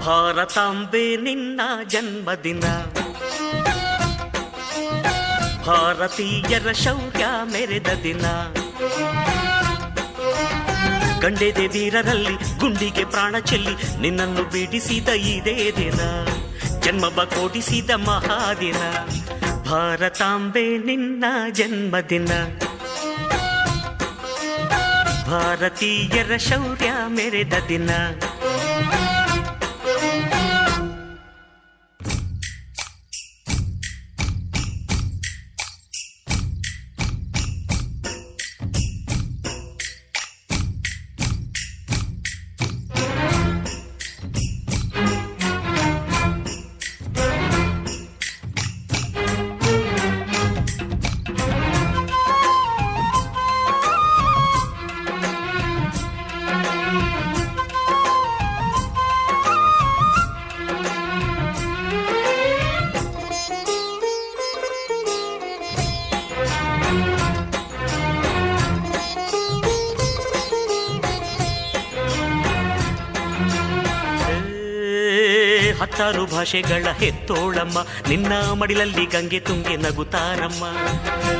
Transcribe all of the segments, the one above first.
ಭಾರತಾಂಬೆ ನಿನ್ನ ಜನ್ಮದಿನ, ಭಾರತೀಯರ ಶೌರ್ಯ ಮೆರೆದ ದಿನ. ಗಂಡೆದೆ ವೀರರಲ್ಲಿ ಗುಂಡಿಗೆ ಪ್ರಾಣ ಚೆಲ್ಲಿ ನಿನ್ನನ್ನು ಬಿಡಿಸಿದ ಇದೇ ದಿನ, ಜನ್ಮವ ಕೊಡಿಸಿದ ಮಹಾದಿನ. ಭಾರತಾಂಬೆ ನಿನ್ನ ಜನ್ಮದಿನ, ಭಾರತೀಯರ ಶೌರ್ಯ ಮೆರೆದ ದಿನ. ಹತ್ತಾರು ಭಾಷೆಗಳ ಹೆತ್ತೋಳಮ್ಮ, ನಿನ್ನ ಮಡಿಲಲ್ಲಿ ಗಂಗೆ ತುಂಗೆ ನಗುತ್ತಾರಮ್ಮ.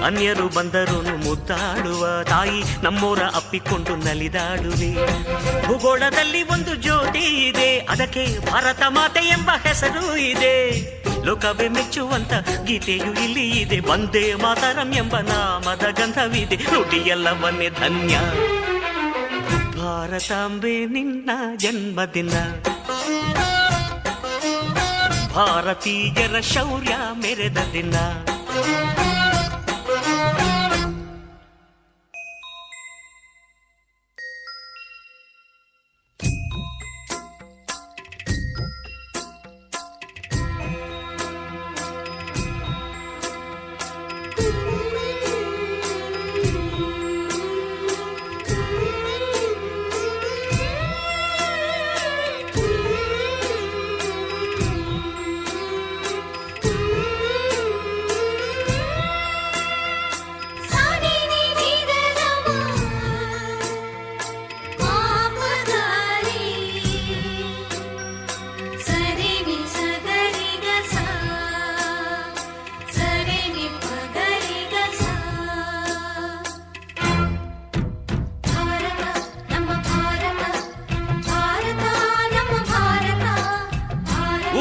ಅನ್ಯರು ಬಂದರು ಮುದ್ದಾಡುವ ತಾಯಿ, ನಮ್ಮೋರ ಅಪ್ಪಿಕೊಂಡು ನಲಿದಾಡುವೆ. ಭೂಗೋಳದಲ್ಲಿ ಒಂದು ಜ್ಯೋತಿ ಇದೆ, ಅದಕ್ಕೆ ಭಾರತ ಮಾತೆ ಎಂಬ ಹೆಸರು ಇದೆ. ಲೋಕವೇ ಮೆಚ್ಚುವಂತ ಗೀತೆಯು ಇಲ್ಲಿ ಇದೆ, ವಂದೇ ಮಾತರಂ ಎಂಬ ನಾಮದ ಗಂಧವಿದೆ. ನುಡಿಯೆಲ್ಲವನ್ನೇ ಧನ್ಯ. ಭಾರತಾಂಬೆ ನಿನ್ನ ಜನ್ಮದಿನ, ಭಾರತೀಯರ ಶೌರ್ಯ ಮೆರೆದ ದಿನ.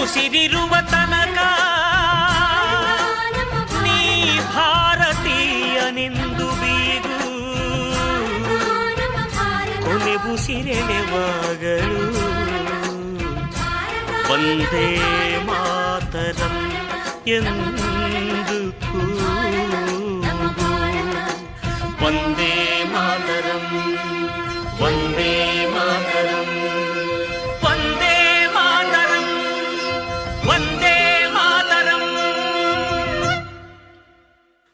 ಉಸಿರಿರುವ ತನಕ ನೀ ಭಾರತೀಯನೆಂದು ಬೀಗು, ಕೊನೆ ಉಸಿರೆಳೆವಾಗಲು ವಂದೇ ಮಾತರಂ ಎಂದು ಕೂಗು. ವಂದೇ ಮಾತರಂ, ವಂದೇ ಮಾತರಂ, ವಂದೇ ಮಾತರಂ, ವಂದೇ ಮಾತರಂ.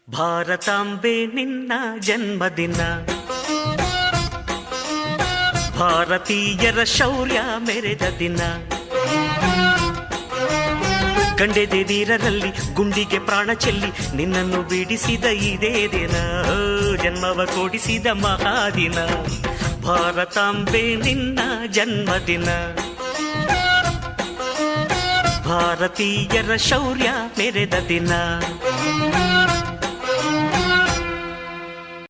ಭಾರತಾಂಬೆ ನಿನ್ನ ಜನ್ಮದಿನ, ಭಾರತೀಯರ ಶೌರ್ಯ ಮೆರೆದ ದಿನ. ಗಂಡೆದೆ ವೀರರಲ್ಲಿ ಗುಂಡಿಗೆ ಪ್ರಾಣ ಚೆಲ್ಲಿ ನಿನ್ನನ್ನು ಬಿಡಿಸಿದ ಇದೇ ದಿನ, ಜನ್ಮವ ಕೊಡಿಸಿದ ಮಹಾದಿನ. ಭಾರತಾಂಬೆ ನಿನ್ನ ಜನ್ಮದಿನ, ಭಾರತೀಯರ ಶೌರ್ಯ ಮೆರೆದ ದಿನ.